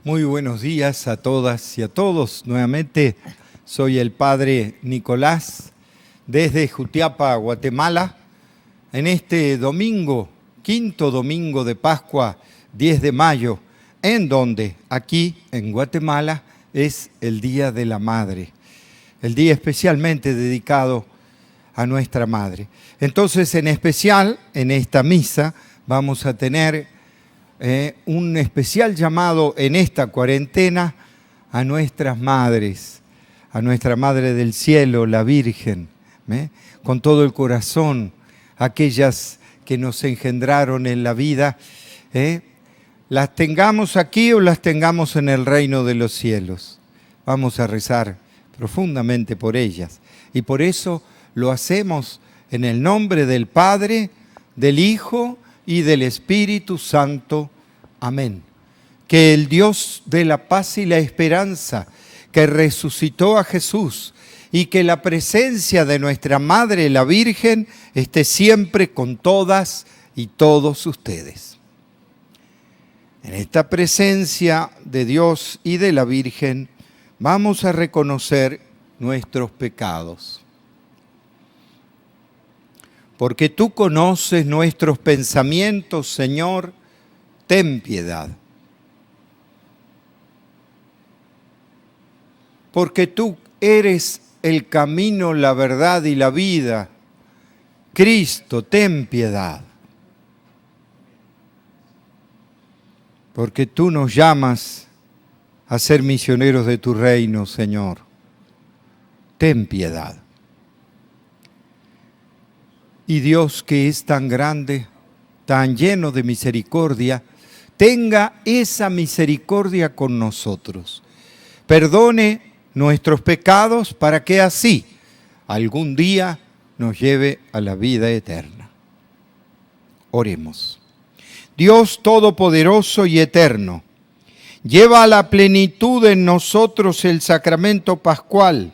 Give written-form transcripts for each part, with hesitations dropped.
Muy buenos días a todas y a todos. Nuevamente soy el Padre Nicolás desde Jutiapa, Guatemala, en este domingo, quinto domingo de Pascua, 10 de mayo, en donde aquí en Guatemala es el Día de la Madre, el día especialmente dedicado a nuestra Madre. Entonces, en especial, en esta misa vamos a tener un especial llamado en esta cuarentena a nuestras madres, a nuestra Madre del Cielo, la Virgen, con todo el corazón, aquellas que nos engendraron en la vida, las tengamos aquí o las tengamos en el reino de los cielos. Vamos a rezar profundamente por ellas y por eso lo hacemos en el nombre del Padre, del Hijo y del Espíritu Santo. Amén. Que el Dios de la paz y la esperanza, que resucitó a Jesús, y que la presencia de nuestra Madre, la Virgen, esté siempre con todas y todos ustedes. En esta presencia de Dios y de la Virgen, vamos a reconocer nuestros pecados. Porque tú conoces nuestros pensamientos, Señor, ten piedad. Porque tú eres el camino, la verdad y la vida. Cristo, ten piedad. Porque tú nos llamas a ser misioneros de tu reino, Señor. Ten piedad. Y Dios, que es tan grande, tan lleno de misericordia, tenga esa misericordia con nosotros. Perdone nuestros pecados para que así algún día nos lleve a la vida eterna. Oremos. Dios Todopoderoso y Eterno, lleva a la plenitud en nosotros el sacramento pascual,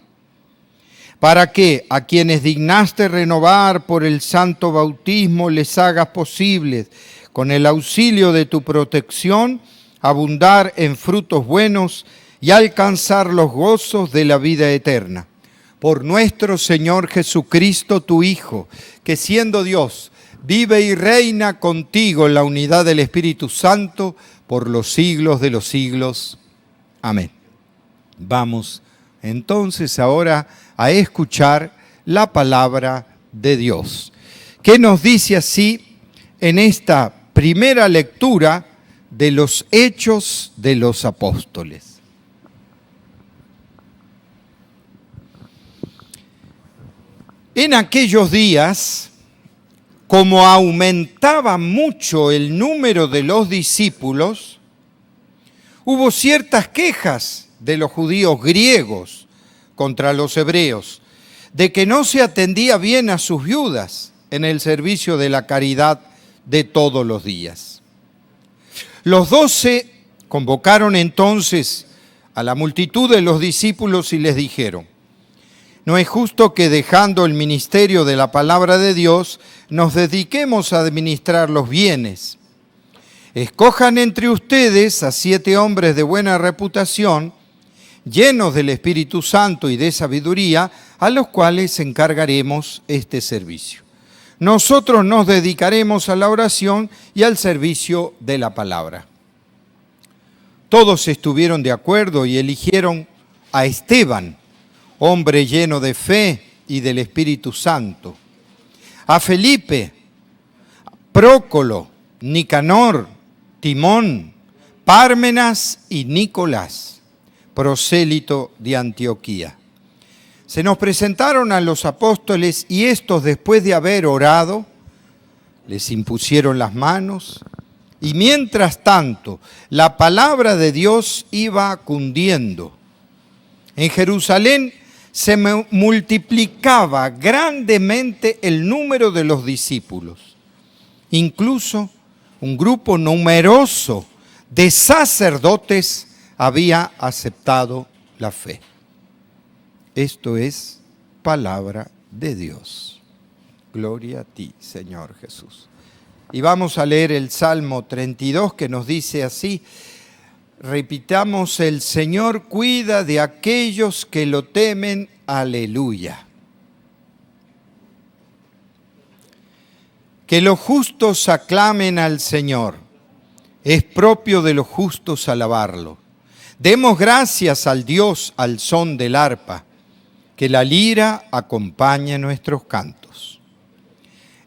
para que a quienes dignaste renovar por el santo bautismo les hagas posibles, con el auxilio de tu protección, abundar en frutos buenos y alcanzar los gozos de la vida eterna. Por nuestro Señor Jesucristo, tu Hijo, que siendo Dios, vive y reina contigo en la unidad del Espíritu Santo, por los siglos de los siglos. Amén. Vamos entonces ahora a escuchar la palabra de Dios, que nos dice así en esta primera lectura de los Hechos de los Apóstoles. En aquellos días, como aumentaba mucho el número de los discípulos, hubo ciertas quejas de los judíos griegos contra los hebreos, de que no se atendía bien a sus viudas en el servicio de la caridad de todos los días. Los 12 convocaron entonces a la multitud de los discípulos y les dijeron: no es justo que dejando el ministerio de la palabra de Dios nos dediquemos a administrar los bienes. Escojan entre ustedes a 7 hombres de buena reputación, llenos del Espíritu Santo y de sabiduría, a los cuales encargaremos este servicio. Nosotros nos dedicaremos a la oración y al servicio de la palabra. Todos estuvieron de acuerdo y eligieron a Esteban, hombre lleno de fe y del Espíritu Santo, a Felipe, Prócolo, Nicanor, Timón, Pármenas y Nicolás, prosélito de Antioquía. Se nos presentaron a los apóstoles y estos, después de haber orado, les impusieron las manos y mientras tanto la palabra de Dios iba cundiendo. En Jerusalén se multiplicaba grandemente el número de los discípulos. Incluso un grupo numeroso de sacerdotes había aceptado la fe. Esto es palabra de Dios. Gloria a ti, Señor Jesús. Y vamos a leer el Salmo 32, que nos dice así: Repitamos: el Señor cuida de aquellos que lo temen. Aleluya. Que los justos aclamen al Señor. Es propio de los justos alabarlo. Demos gracias al Dios al son del arpa. Que la lira acompañe nuestros cantos.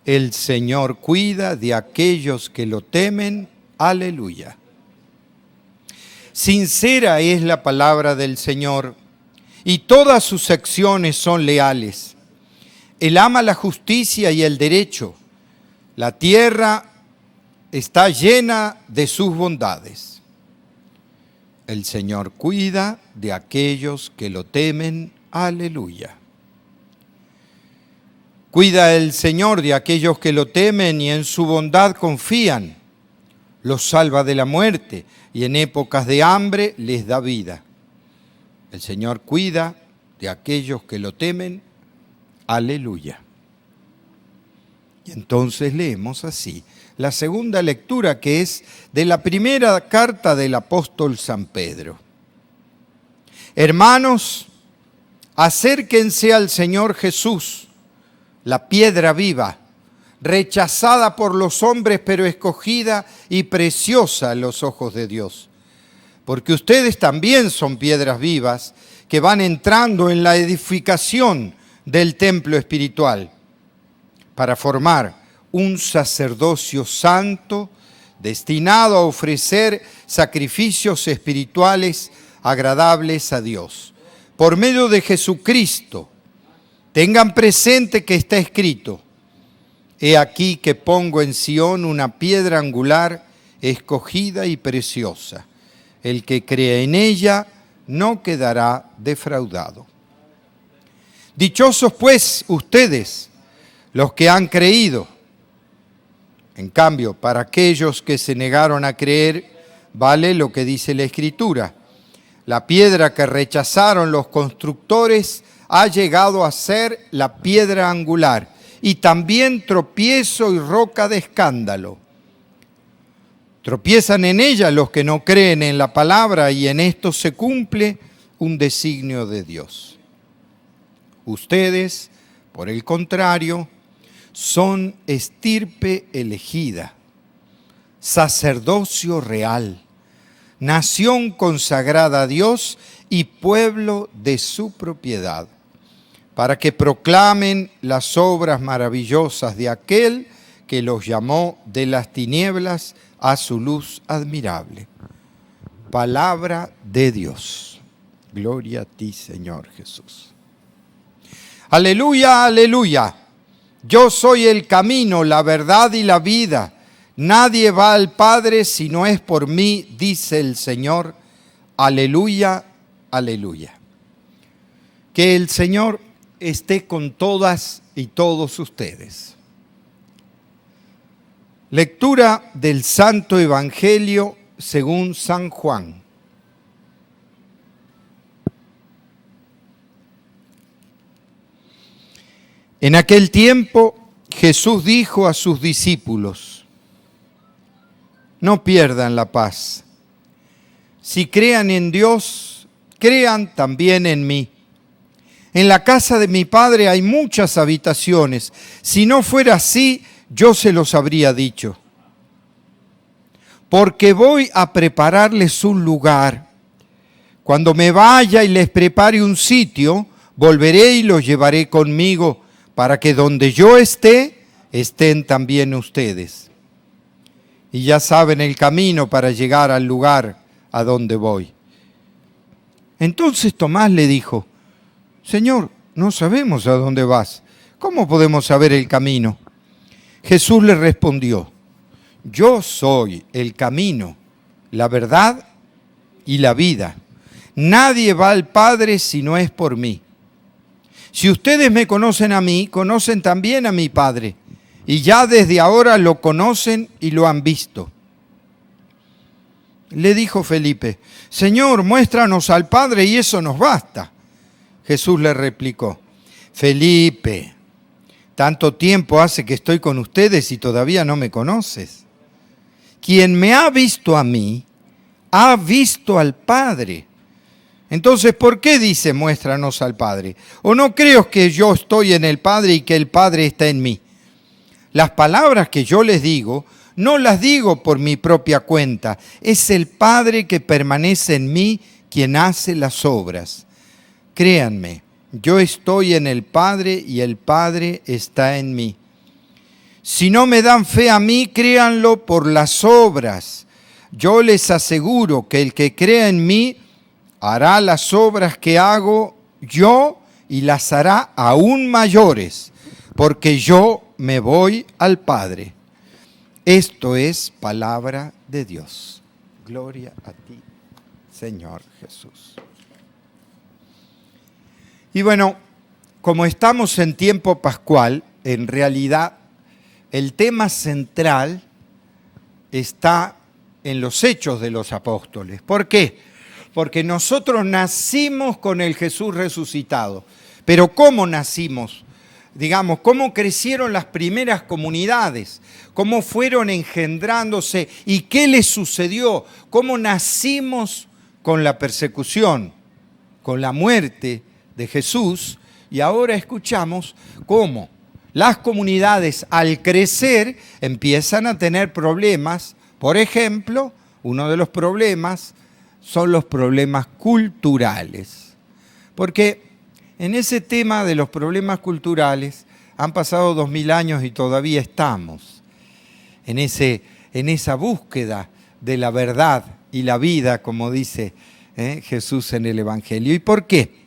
El Señor cuida de aquellos que lo temen. Aleluya. Sincera es la palabra del Señor, y todas sus acciones son leales. Él ama la justicia y el derecho. La tierra está llena de sus bondades. El Señor cuida de aquellos que lo temen. Aleluya. Cuida el Señor de aquellos que lo temen y en su bondad confían. Los salva de la muerte y en épocas de hambre les da vida. El Señor cuida de aquellos que lo temen. Aleluya. Y entonces leemos así la segunda lectura, que es de la primera carta del apóstol San Pedro. Hermanos, acérquense al Señor Jesús, la piedra viva, rechazada por los hombres, pero escogida y preciosa en los ojos de Dios. Porque ustedes también son piedras vivas que van entrando en la edificación del templo espiritual para formar un sacerdocio santo destinado a ofrecer sacrificios espirituales agradables a Dios. Por medio de Jesucristo, tengan presente que está escrito: he aquí que pongo en Sión una piedra angular, escogida y preciosa. El que cree en ella no quedará defraudado. Dichosos pues ustedes, los que han creído. En cambio, para aquellos que se negaron a creer, vale lo que dice la Escritura: la piedra que rechazaron los constructores ha llegado a ser la piedra angular, y también tropiezo y roca de escándalo. Tropiezan en ella los que no creen en la palabra, y en esto se cumple un designio de Dios. Ustedes, por el contrario, son estirpe elegida, sacerdocio real, nación consagrada a Dios y pueblo de su propiedad, para que proclamen las obras maravillosas de aquel que los llamó de las tinieblas a su luz admirable. Palabra de Dios. Gloria a ti, Señor Jesús. Aleluya, aleluya. Yo soy el camino, la verdad y la vida. Nadie va al Padre si no es por mí, dice el Señor. Aleluya, aleluya. Que el Señor esté con todas y todos ustedes. Lectura del Santo Evangelio según San Juan. En aquel tiempo Jesús dijo a sus discípulos: no pierdan la paz. Si crean en Dios, crean también en mí. En la casa de mi Padre hay muchas habitaciones. Si no fuera así, yo se los habría dicho. Porque voy a prepararles un lugar. Cuando me vaya y les prepare un sitio, volveré y los llevaré conmigo, para que donde yo esté, estén también ustedes. Y ya saben el camino para llegar al lugar a donde voy. Entonces Tomás le dijo: Señor, no sabemos a dónde vas. ¿Cómo podemos saber el camino? Jesús le respondió: yo soy el camino, la verdad y la vida. Nadie va al Padre si no es por mí. Si ustedes me conocen a mí, conocen también a mi Padre, y ya desde ahora lo conocen y lo han visto. Le dijo Felipe: Señor, muéstranos al Padre y eso nos basta. Jesús le replicó: Felipe, tanto tiempo hace que estoy con ustedes y todavía no me conoces. Quien me ha visto a mí, ha visto al Padre. Entonces, ¿por qué dice muéstranos al Padre? ¿O no creo que yo estoy en el Padre y que el Padre está en mí? Las palabras que yo les digo, no las digo por mi propia cuenta. Es el Padre que permanece en mí quien hace las obras. Créanme, yo estoy en el Padre y el Padre está en mí. Si no me dan fe a mí, créanlo por las obras. Yo les aseguro que el que crea en mí hará las obras que hago yo y las hará aún mayores, porque yo me voy al Padre. Esto es palabra de Dios. Gloria a ti, Señor Jesús. Y bueno, como estamos en tiempo pascual, en realidad el tema central está en los Hechos de los Apóstoles. ¿Por qué? Porque nosotros nacimos con el Jesús resucitado. Pero ¿cómo nacimos? Digamos, ¿cómo crecieron las primeras comunidades? ¿Cómo fueron engendrándose? ¿Y qué les sucedió? ¿Cómo nacimos con la persecución, con la muerte de Jesús? Y ahora escuchamos cómo las comunidades al crecer empiezan a tener problemas. Por ejemplo, uno de los problemas son los problemas culturales. Porque en ese tema de los problemas culturales han pasado 2000 años y todavía estamos en esa búsqueda de la verdad y la vida, como dice Jesús en el Evangelio. ¿Y por qué?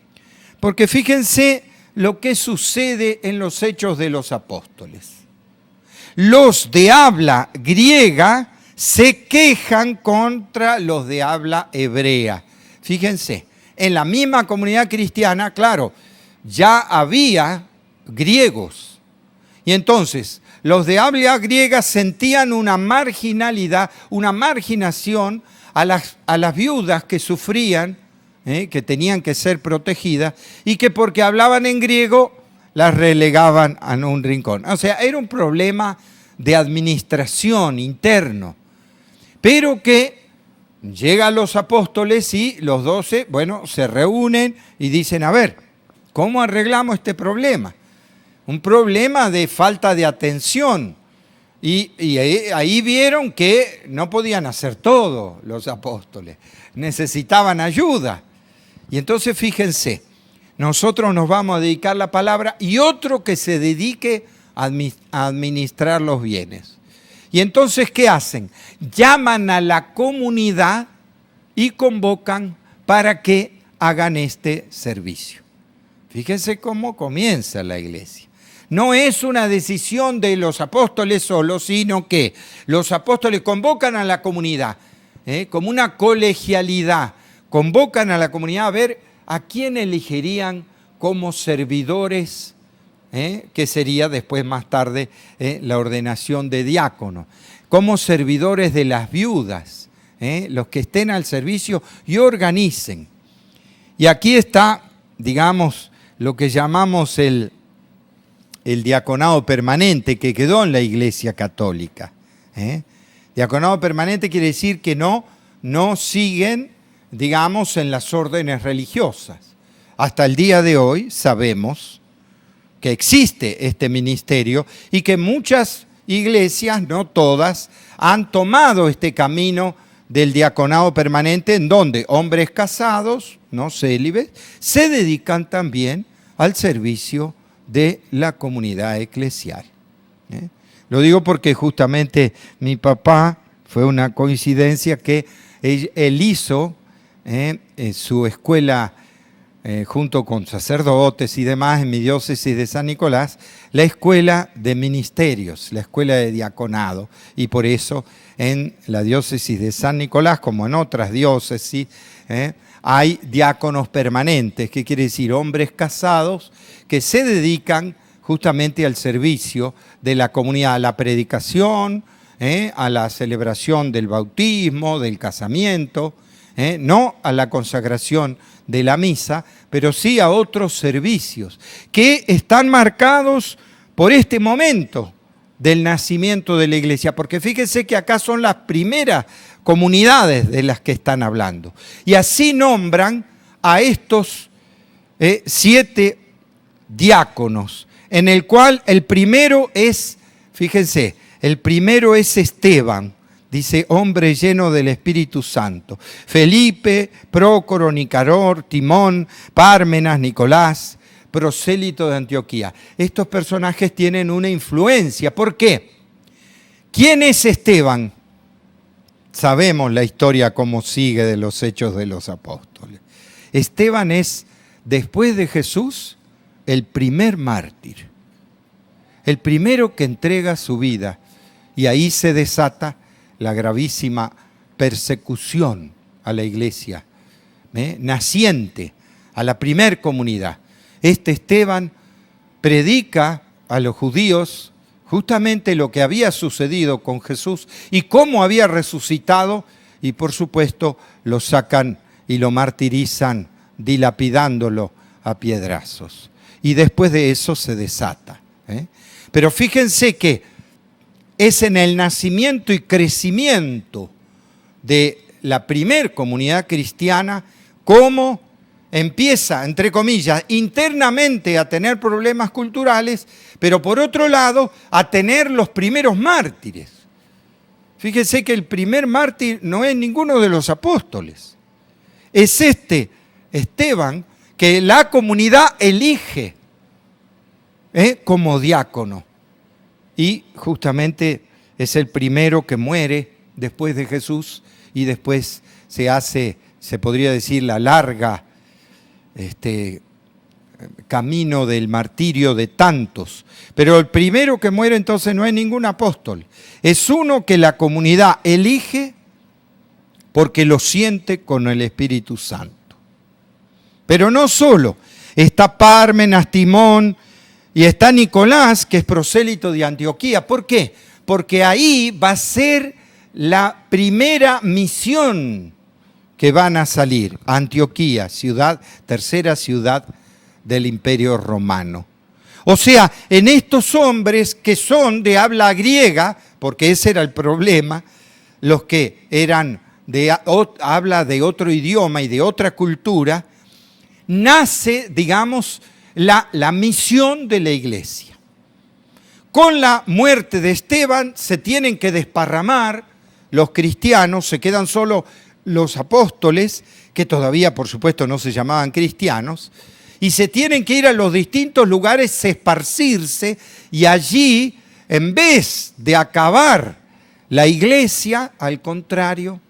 Porque fíjense lo que sucede en los Hechos de los Apóstoles. Los de habla griega se quejan contra los de habla hebrea. Fíjense, en la misma comunidad cristiana, claro, ya había griegos. Y entonces, los de habla griega sentían una marginalidad, una marginación a las viudas que sufrían, que tenían que ser protegidas, y que porque hablaban en griego, las relegaban a un rincón. O sea, era un problema de administración interno. Pero que llegan los apóstoles y los 12, se reúnen y dicen, a ver, ¿cómo arreglamos este problema? Un problema de falta de atención. Y ahí vieron que no podían hacer todo los apóstoles, necesitaban ayuda. Y entonces fíjense, nosotros nos vamos a dedicar la palabra y otro que se dedique a administrar los bienes. Y entonces, ¿qué hacen? Llaman a la comunidad y convocan para que hagan este servicio. Fíjense cómo comienza la iglesia. No es una decisión de los apóstoles solos, sino que los apóstoles convocan a la comunidad, como una colegialidad. Convocan a la comunidad a ver a quién elegirían como servidores, que sería después más tarde la ordenación de diácono, como servidores de las viudas, los que estén al servicio y organicen. Y aquí está, digamos, lo que llamamos el diaconado permanente que quedó en la Iglesia Católica. Diaconado permanente quiere decir que no siguen, digamos, en las órdenes religiosas. Hasta el día de hoy sabemos que existe este ministerio y que muchas iglesias, no todas, han tomado este camino del diaconado permanente en donde hombres casados, no célibes, se dedican también al servicio de la comunidad eclesial. Lo digo porque justamente mi papá, fue una coincidencia que él hizo su escuela junto con sacerdotes y demás en mi diócesis de San Nicolás, la escuela de ministerios, la escuela de diaconado. Y por eso en la diócesis de San Nicolás, como en otras diócesis, hay diáconos permanentes, que quiere decir hombres casados que se dedican justamente al servicio de la comunidad, a la predicación, a la celebración del bautismo, del casamiento, no a la consagración de la misa, pero sí a otros servicios que están marcados por este momento del nacimiento de la iglesia. Porque fíjense que acá son las primeras comunidades de las que están hablando. Y así nombran a estos 7 diáconos, en el cual el primero es, fíjense, el primero es Esteban, dice, hombre lleno del Espíritu Santo. Felipe, Prócoro, Nicanor, Timón, Pármenas, Nicolás, prosélito de Antioquía. Estos personajes tienen una influencia. ¿Por qué? ¿Quién es Esteban? Sabemos la historia cómo sigue de los Hechos de los Apóstoles. Esteban es, después de Jesús, el primer mártir. El primero que entrega su vida. Y ahí se desata la gravísima persecución a la iglesia, naciente, a la primer comunidad. Este Esteban predica a los judíos justamente lo que había sucedido con Jesús y cómo había resucitado, y por supuesto lo sacan y lo martirizan dilapidándolo a piedrazos. Y después de eso se desata. Pero fíjense que es en el nacimiento y crecimiento de la primer comunidad cristiana cómo empieza, entre comillas, internamente a tener problemas culturales, pero por otro lado a tener los primeros mártires. Fíjense que el primer mártir no es ninguno de los apóstoles. Es este Esteban que la comunidad elige como diácono. Y justamente es el primero que muere después de Jesús y después se hace, se podría decir, la larga camino del martirio de tantos. Pero el primero que muere entonces no es ningún apóstol. Es uno que la comunidad elige porque lo siente con el Espíritu Santo. Pero no solo, está Pármenas, Timón, y está Nicolás, que es prosélito de Antioquía. ¿Por qué? Porque ahí va a ser la primera misión que van a salir. Antioquía, tercera ciudad del Imperio Romano. O sea, en estos hombres que son de habla griega, porque ese era el problema, los que eran de habla de otro idioma y de otra cultura, nace, digamos, la misión de la iglesia. Con la muerte de Esteban se tienen que desparramar los cristianos, se quedan solo los apóstoles, que todavía por supuesto no se llamaban cristianos, y se tienen que ir a los distintos lugares, esparcirse, y allí, en vez de acabar la iglesia, al contrario,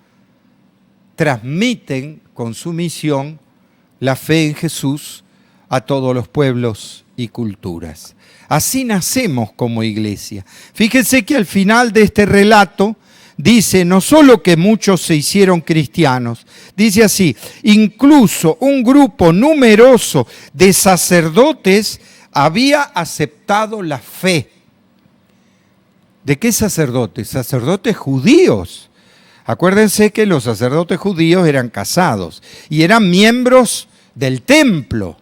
transmiten con su misión la fe en Jesús a todos los pueblos y culturas. Así nacemos como iglesia. Fíjense que al final de este relato dice, no solo que muchos se hicieron cristianos, dice así, incluso un grupo numeroso de sacerdotes había aceptado la fe. ¿De qué sacerdotes? Sacerdotes judíos. Acuérdense que los sacerdotes judíos eran casados y eran miembros del templo.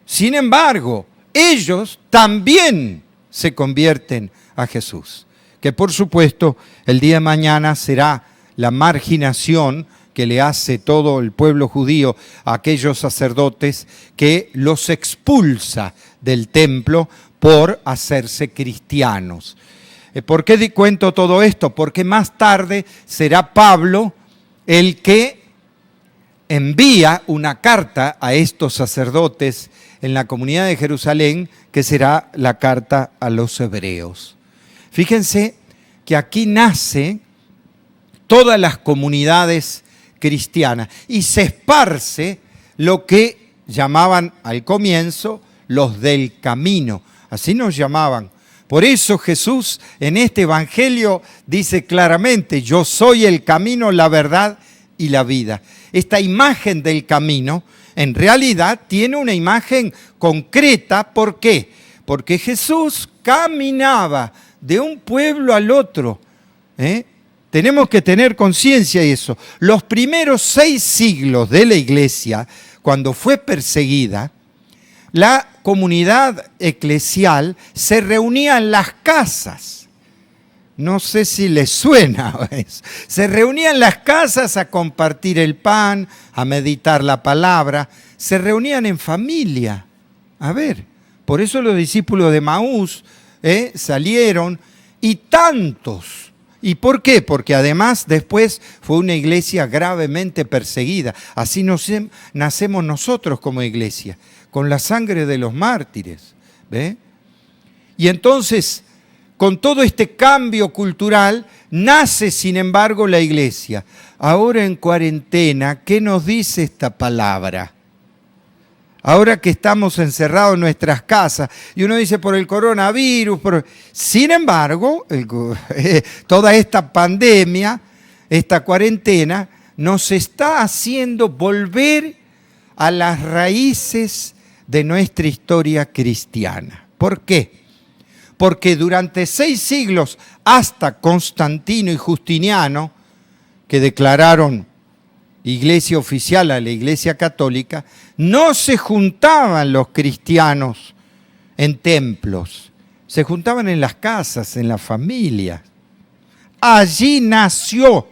Sin embargo, ellos también se convierten a Jesús, que por supuesto el día de mañana será la marginación que le hace todo el pueblo judío a aquellos sacerdotes que los expulsa del templo por hacerse cristianos. ¿Por qué cuento todo esto? Porque más tarde será Pablo el que envía una carta a estos sacerdotes en la comunidad de Jerusalén, que será la carta a los hebreos. Fíjense que aquí nace todas las comunidades cristianas y se esparce lo que llamaban al comienzo los del camino, así nos llamaban. Por eso Jesús en este evangelio dice claramente, yo soy el camino, la verdad y la vida. Esta imagen del camino en realidad tiene una imagen concreta. ¿Por qué? Porque Jesús caminaba de un pueblo al otro. Tenemos que tener conciencia de eso. Los primeros 6 siglos de la iglesia, cuando fue perseguida, la comunidad eclesial se reunía en las casas. No sé si les suena eso. Se reunían en las casas a compartir el pan, a meditar la palabra. Se reunían en familia. A ver, por eso los discípulos de Maús salieron y tantos. ¿Y por qué? Porque además después fue una iglesia gravemente perseguida. Así nacemos nosotros como iglesia, con la sangre de los mártires. ¿Ve? Y entonces, con todo este cambio cultural, nace sin embargo la iglesia. Ahora en cuarentena, ¿qué nos dice esta palabra? Ahora que estamos encerrados en nuestras casas, y uno dice por el coronavirus, sin embargo, toda esta pandemia, esta cuarentena, nos está haciendo volver a las raíces de nuestra historia cristiana. ¿Por qué? Porque durante 6 siglos, hasta Constantino y Justiniano, que declararon iglesia oficial a la iglesia católica, no se juntaban los cristianos en templos, se juntaban en las casas, en las familias. Allí nació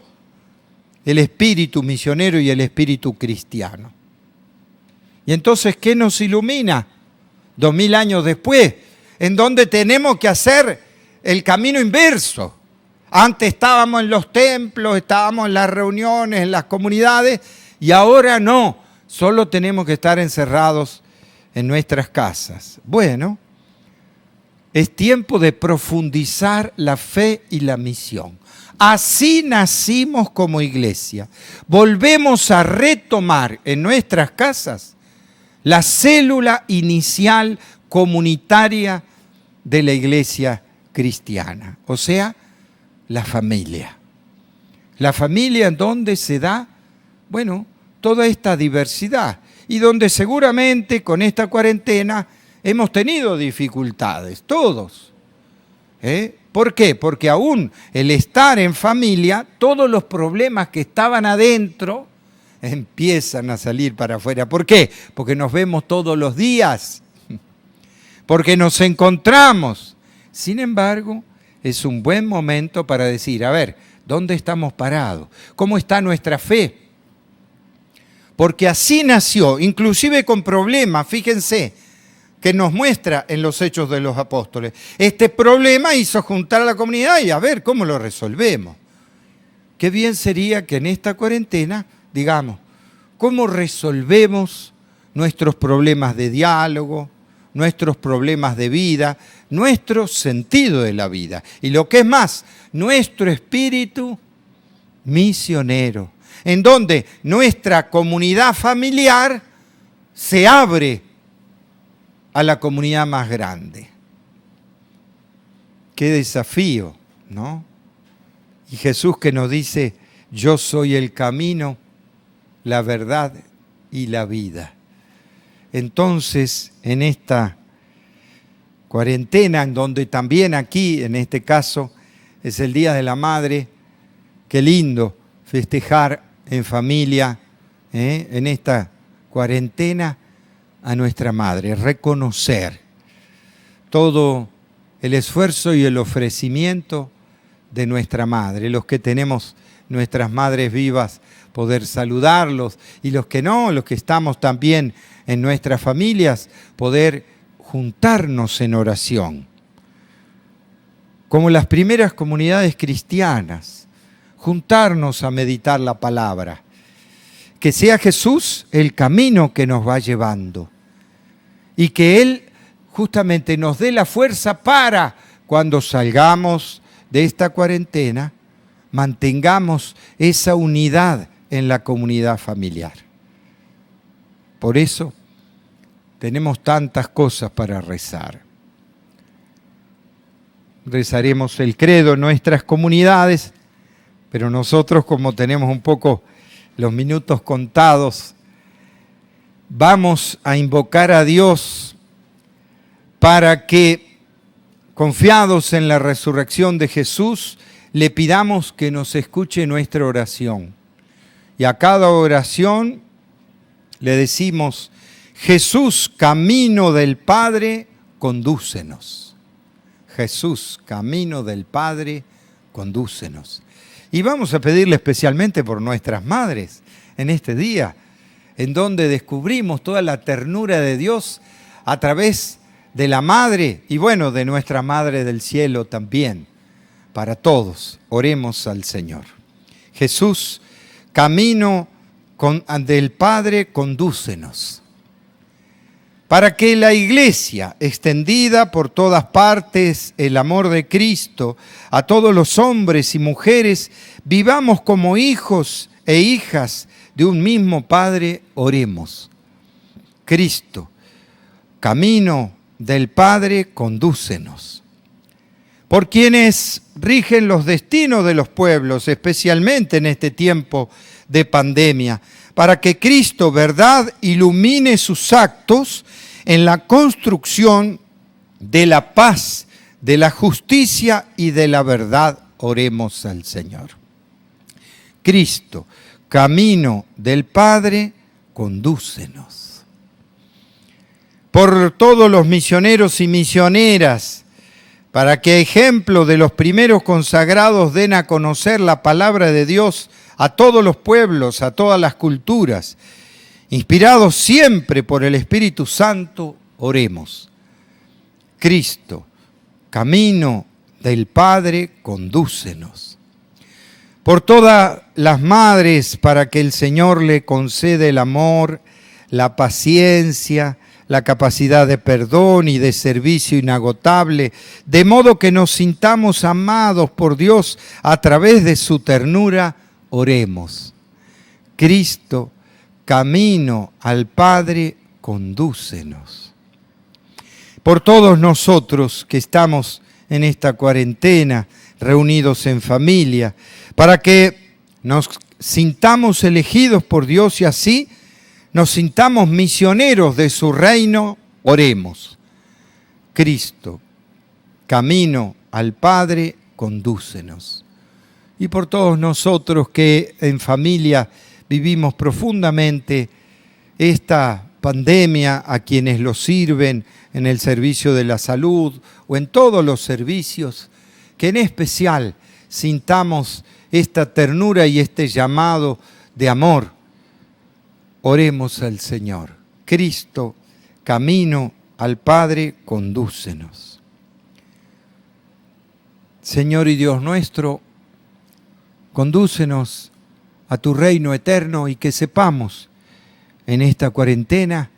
el espíritu misionero y el espíritu cristiano. Y entonces, ¿qué nos ilumina? 2000 años después, en donde tenemos que hacer el camino inverso. Antes estábamos en los templos, estábamos en las reuniones, en las comunidades, y ahora no, solo tenemos que estar encerrados en nuestras casas. Bueno, es tiempo de profundizar la fe y la misión. Así nacimos como iglesia. Volvemos a retomar en nuestras casas la célula inicial comunitaria de la iglesia cristiana, o sea, la familia. La familia en donde se da, bueno, toda esta diversidad y donde seguramente con esta cuarentena hemos tenido dificultades, todos. ¿Por qué? Porque aún el estar en familia, todos los problemas que estaban adentro empiezan a salir para afuera. ¿Por qué? Porque nos vemos todos los días, porque nos encontramos. Sin embargo, es un buen momento para decir, a ver, ¿dónde estamos parados? ¿Cómo está nuestra fe? Porque así nació, inclusive con problemas, fíjense, que nos muestra en los Hechos de los Apóstoles. Este problema hizo juntar a la comunidad y a ver cómo lo resolvemos. Qué bien sería que en esta cuarentena, digamos, ¿cómo resolvemos nuestros problemas de diálogo, nuestros problemas de vida, nuestro sentido de la vida? Y lo que es más, nuestro espíritu misionero, en donde nuestra comunidad familiar se abre a la comunidad más grande. Qué desafío, ¿no? Y Jesús que nos dice, yo soy el camino, la verdad y la vida. Entonces, en esta cuarentena, en donde también aquí, en este caso, es el Día de la Madre, qué lindo festejar en familia, en esta cuarentena, a nuestra Madre, reconocer todo el esfuerzo y el ofrecimiento de nuestra Madre. Los que tenemos nuestras madres vivas, poder saludarlos, y los que no, los que estamos también en nuestras familias, poder juntarnos en oración. Como las primeras comunidades cristianas, juntarnos a meditar la palabra. Que sea Jesús el camino que nos va llevando y que Él justamente nos dé la fuerza para, cuando salgamos de esta cuarentena, mantengamos esa unidad en la comunidad familiar. Por eso tenemos tantas cosas para rezar. Rezaremos el credo en nuestras comunidades, pero nosotros, como tenemos un poco los minutos contados, vamos a invocar a Dios para que, confiados en la resurrección de Jesús, le pidamos que nos escuche nuestra oración. Y a cada oración le decimos, Jesús, camino del Padre, condúcenos. Jesús, camino del Padre, condúcenos. Y vamos a pedirle especialmente por nuestras madres en este día, en donde descubrimos toda la ternura de Dios a través de la Madre y bueno, de nuestra Madre del Cielo también. Para todos, oremos al Señor. Jesús, camino del Padre, condúcenos. Para que la Iglesia, extendida por todas partes el amor de Cristo a todos los hombres y mujeres, vivamos como hijos e hijas de un mismo Padre, oremos. Cristo, camino del Padre, condúcenos. Por quienes rigen los destinos de los pueblos, especialmente en este tiempo de pandemia, para que Cristo, verdad, ilumine sus actos en la construcción de la paz, de la justicia y de la verdad, oremos al Señor. Cristo, camino del Padre, condúcenos. Por todos los misioneros y misioneras, para que, ejemplo de los primeros consagrados, den a conocer la palabra de Dios a todos los pueblos, a todas las culturas. Inspirados siempre por el Espíritu Santo, oremos. Cristo, camino del Padre, condúcenos. Por todas las madres, para que el Señor le conceda el amor, la paciencia, la capacidad de perdón y de servicio inagotable, de modo que nos sintamos amados por Dios a través de su ternura, oremos. Cristo, camino al Padre, condúcenos. Por todos nosotros que estamos en esta cuarentena, reunidos en familia, para que nos sintamos elegidos por Dios y así nos sintamos misioneros de su reino, oremos. Cristo, camino al Padre, condúcenos. Y por todos nosotros que en familia vivimos profundamente esta pandemia, a quienes lo sirven en el servicio de la salud o en todos los servicios, que en especial sintamos esta ternura y este llamado de amor. Oremos al Señor. Cristo, camino al Padre, condúcenos. Señor y Dios nuestro, condúcenos a tu reino eterno y que sepamos en esta cuarentena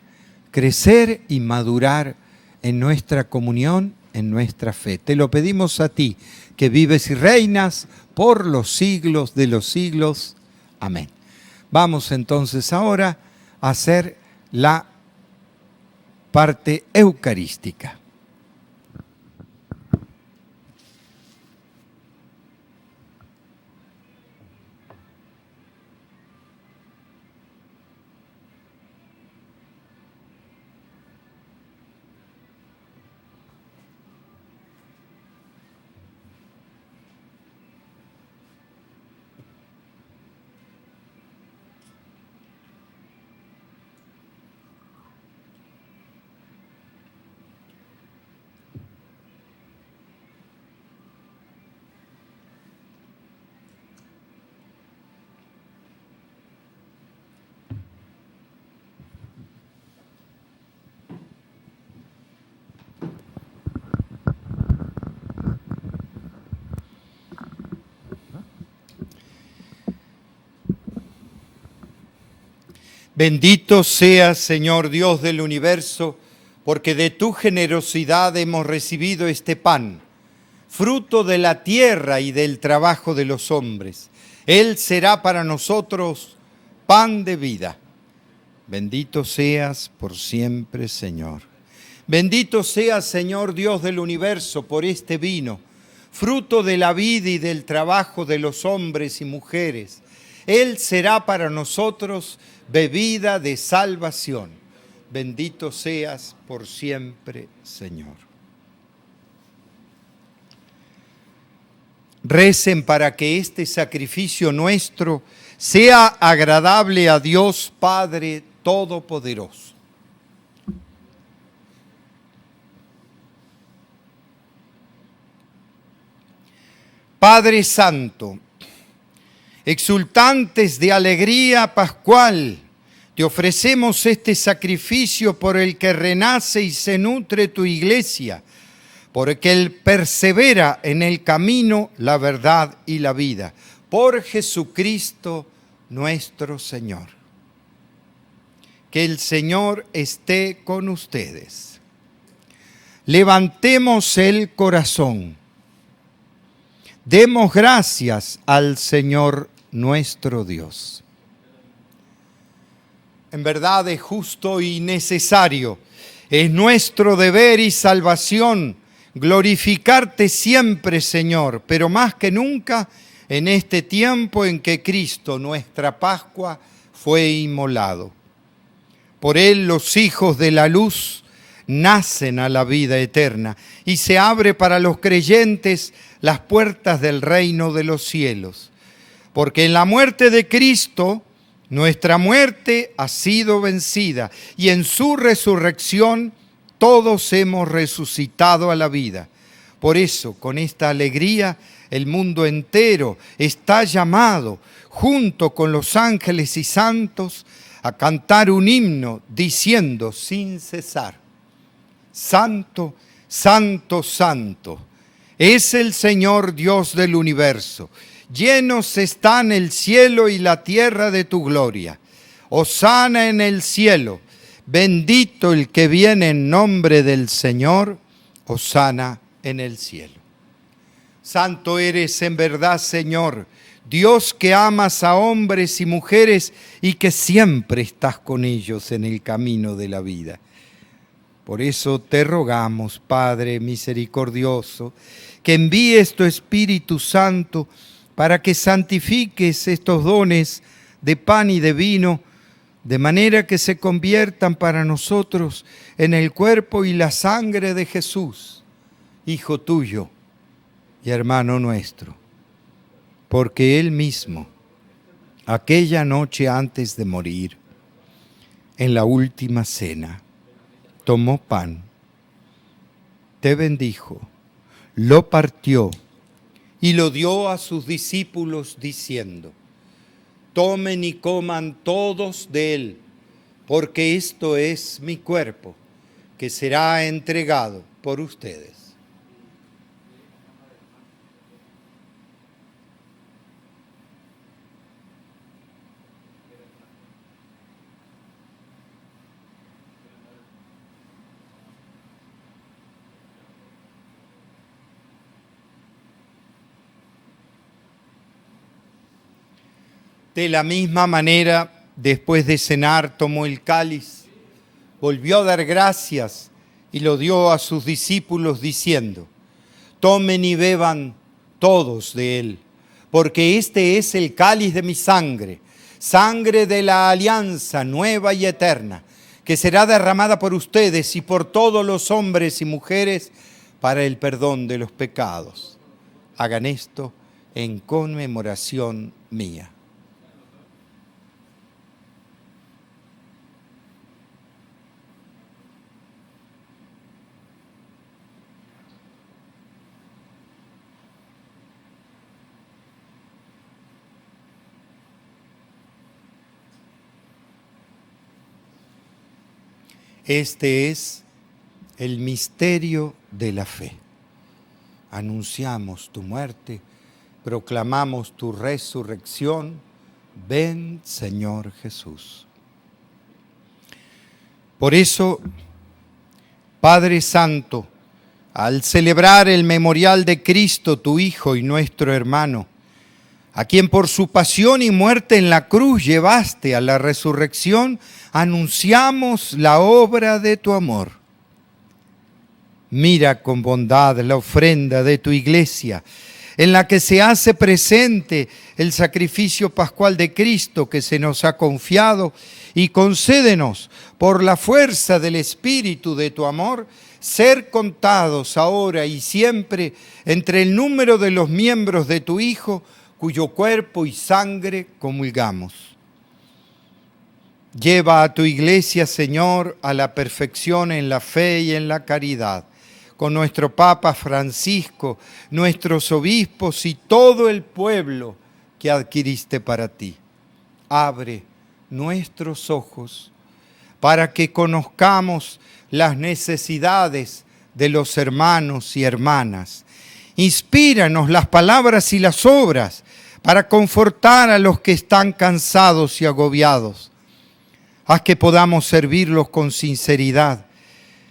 crecer y madurar en nuestra comunión, en nuestra fe. Te lo pedimos a ti, que vives y reinas por los siglos de los siglos. Amén. Vamos entonces ahora a hacer la parte eucarística. Bendito seas, Señor Dios del universo, porque de tu generosidad hemos recibido este pan, fruto de la tierra y del trabajo de los hombres. Él será para nosotros pan de vida. Bendito seas por siempre, Señor. Bendito seas, Señor Dios del universo, por este vino, fruto de la vida y del trabajo de los hombres y mujeres. Él será para nosotros bebida de salvación. Bendito seas por siempre, Señor. Recen para que este sacrificio nuestro sea agradable a Dios Padre Todopoderoso. Padre Santo, exultantes de alegría pascual, te ofrecemos este sacrificio por el que renace y se nutre tu iglesia, porque Él persevera en el camino, la verdad y la vida. Por Jesucristo nuestro Señor. Que el Señor esté con ustedes. Levantemos el corazón. Demos gracias al Señor nuestro Dios. En verdad es justo y necesario, es nuestro deber y salvación glorificarte siempre, Señor, pero más que nunca en este tiempo en que Cristo, nuestra Pascua, fue inmolado. Por Él los hijos de la luz nacen a la vida eterna y se abre para los creyentes las puertas del reino de los cielos. Porque en la muerte de Cristo, nuestra muerte ha sido vencida y en su resurrección todos hemos resucitado a la vida. Por eso, con esta alegría, el mundo entero está llamado, junto con los ángeles y santos, a cantar un himno diciendo sin cesar: Santo, santo, santo, es el Señor Dios del universo. Llenos están el cielo y la tierra de tu gloria. Hosana en el cielo. Bendito el que viene en nombre del Señor. Hosana en el cielo. Santo eres en verdad, Señor, Dios que amas a hombres y mujeres y que siempre estás con ellos en el camino de la vida. Por eso te rogamos, Padre misericordioso, que envíes tu Espíritu Santo para que santifiques estos dones de pan y de vino, de manera que se conviertan para nosotros en el cuerpo y la sangre de Jesús, Hijo tuyo y hermano nuestro. Porque Él mismo, aquella noche antes de morir, en la última cena, tomó pan, te bendijo, lo partió y lo dio a sus discípulos diciendo: tomen y coman todos de él, porque esto es mi cuerpo, que será entregado por ustedes. De la misma manera, después de cenar, tomó el cáliz, volvió a dar gracias y lo dio a sus discípulos diciendo: tomen y beban todos de él, porque este es el cáliz de mi sangre, sangre de la alianza nueva y eterna, que será derramada por ustedes y por todos los hombres y mujeres para el perdón de los pecados. Hagan esto en conmemoración mía. Este es el misterio de la fe. Anunciamos tu muerte, proclamamos tu resurrección. Ven, Señor Jesús. Por eso, Padre Santo, al celebrar el memorial de Cristo, tu Hijo y nuestro hermano, a quien por su pasión y muerte en la cruz llevaste a la resurrección, anunciamos la obra de tu amor. Mira con bondad la ofrenda de tu iglesia, en la que se hace presente el sacrificio pascual de Cristo que se nos ha confiado, y concédenos, por la fuerza del Espíritu de tu amor, ser contados ahora y siempre entre el número de los miembros de tu Hijo, cuyo cuerpo y sangre comulgamos. Lleva a tu iglesia, Señor, a la perfección en la fe y en la caridad, con nuestro Papa Francisco, nuestros obispos y todo el pueblo que adquiriste para ti. Abre nuestros ojos para que conozcamos las necesidades de los hermanos y hermanas. Inspíranos las palabras y las obras para confortar a los que están cansados y agobiados. Haz que podamos servirlos con sinceridad,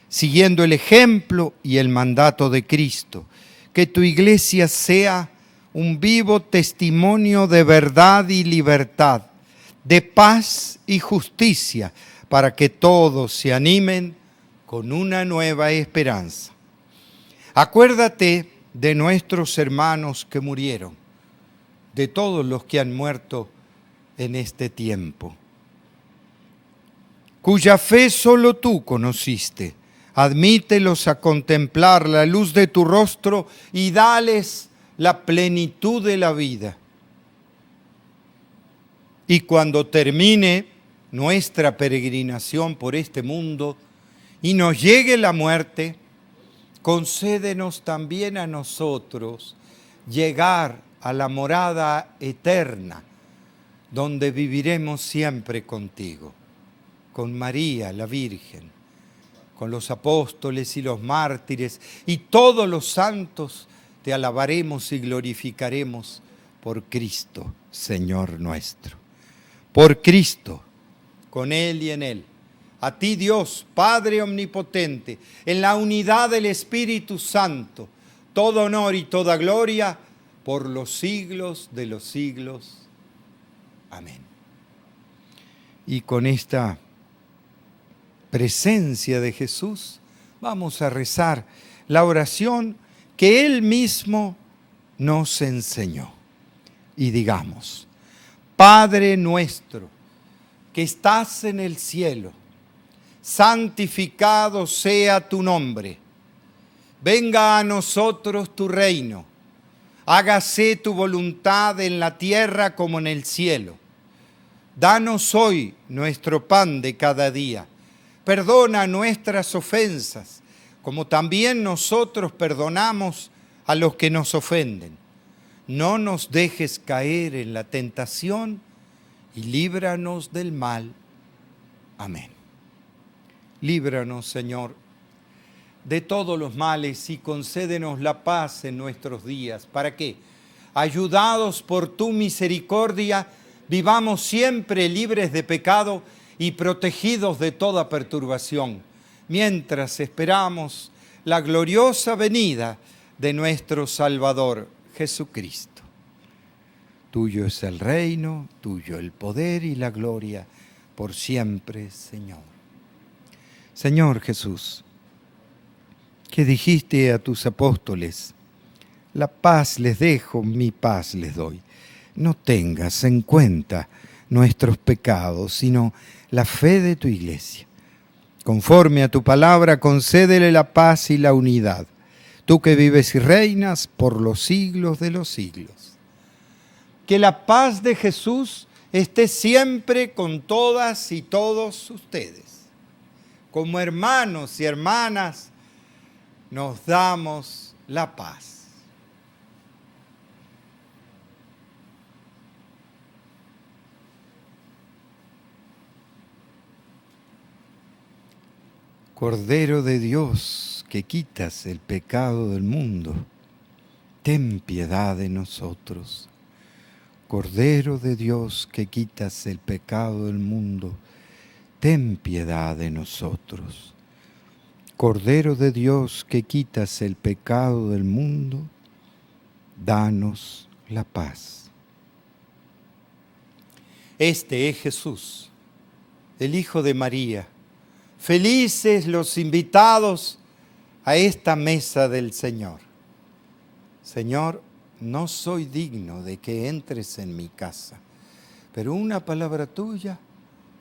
siguiendo el ejemplo y el mandato de Cristo. Que tu iglesia sea un vivo testimonio de verdad y libertad, de paz y justicia, para que todos se animen con una nueva esperanza. Acuérdate de nuestros hermanos que murieron, de todos los que han muerto en este tiempo, cuya fe solo tú conociste. Admítelos a contemplar la luz de tu rostro y dales la plenitud de la vida. Y cuando termine nuestra peregrinación por este mundo y nos llegue la muerte, concédenos también a nosotros llegar a la morada eterna, donde viviremos siempre contigo, con María la Virgen, con los apóstoles y los mártires y todos los santos. Te alabaremos y glorificaremos por Cristo, Señor nuestro. Por Cristo, con Él y en Él. A ti, Dios, Padre omnipotente, en la unidad del Espíritu Santo, todo honor y toda gloria por los siglos de los siglos. Amén. Y con esta presencia de Jesús, vamos a rezar la oración que Él mismo nos enseñó. Y digamos: Padre nuestro, que estás en el cielo, santificado sea tu nombre. Venga a nosotros tu reino. Hágase tu voluntad en la tierra como en el cielo. Danos hoy nuestro pan de cada día. Perdona nuestras ofensas, como también nosotros perdonamos a los que nos ofenden. No nos dejes caer en la tentación y líbranos del mal. Amén. Líbranos, Señor, de todos los males y concédenos la paz en nuestros días, para que, ayudados por tu misericordia, vivamos siempre libres de pecado y protegidos de toda perturbación, mientras esperamos la gloriosa venida de nuestro Salvador, Jesucristo. Tuyo es el reino, tuyo el poder y la gloria, por siempre, Señor. Señor Jesús, que dijiste a tus apóstoles: la paz les dejo, mi paz les doy. No tengas en cuenta nuestros pecados, sino la fe de tu iglesia. Conforme a tu palabra, concédele la paz y la unidad, tú que vives y reinas por los siglos de los siglos. Que la paz de Jesús esté siempre con todas y todos ustedes. Como hermanos y hermanas, nos damos la paz. Cordero de Dios, que quitas el pecado del mundo, ten piedad de nosotros. Cordero de Dios, que quitas el pecado del mundo, ten piedad de nosotros. Cordero de Dios, que quitas el pecado del mundo, danos la paz. Este es Jesús, el Hijo de María. Felices los invitados a esta mesa del Señor. Señor, no soy digno de que entres en mi casa, pero una palabra tuya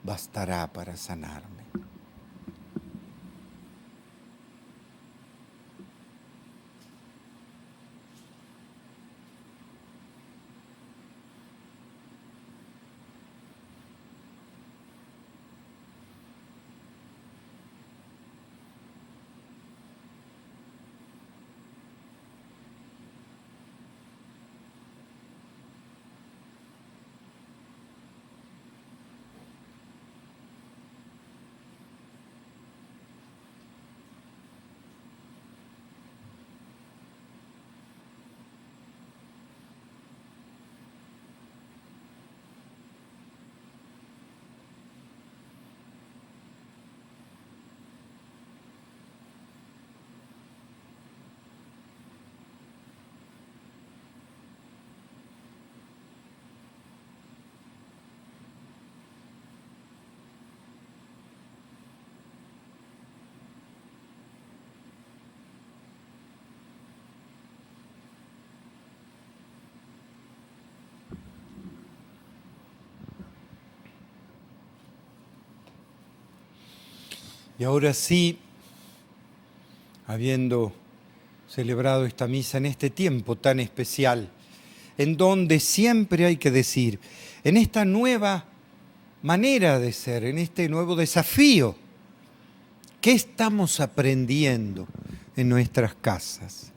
bastará para sanarme. Y ahora sí, habiendo celebrado esta misa en este tiempo tan especial, en donde siempre hay que decir, en esta nueva manera de ser, en este nuevo desafío, ¿qué estamos aprendiendo en nuestras casas?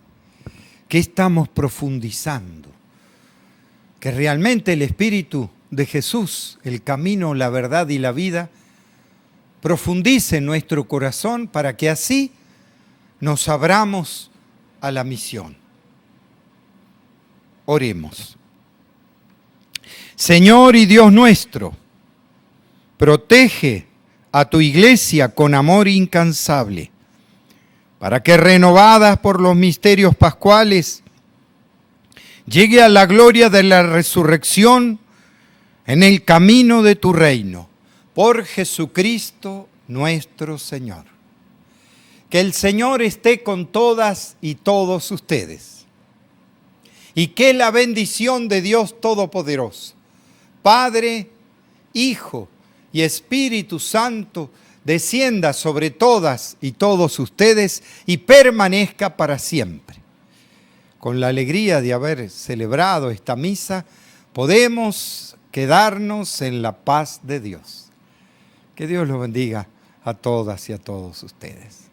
¿Qué estamos profundizando? Que realmente el Espíritu de Jesús, el camino, la verdad y la vida, profundice en nuestro corazón para que así nos abramos a la misión. Oremos. Señor y Dios nuestro, protege a tu iglesia con amor incansable, para que renovadas por los misterios pascuales, llegue a la gloria de la resurrección en el camino de tu reino, por Jesucristo nuestro Señor. Que el Señor esté con todas y todos ustedes, y que la bendición de Dios Todopoderoso, Padre, Hijo y Espíritu Santo, descienda sobre todas y todos ustedes y permanezca para siempre. Con la alegría de haber celebrado esta misa, podemos quedarnos en la paz de Dios. Que Dios los bendiga a todas y a todos ustedes.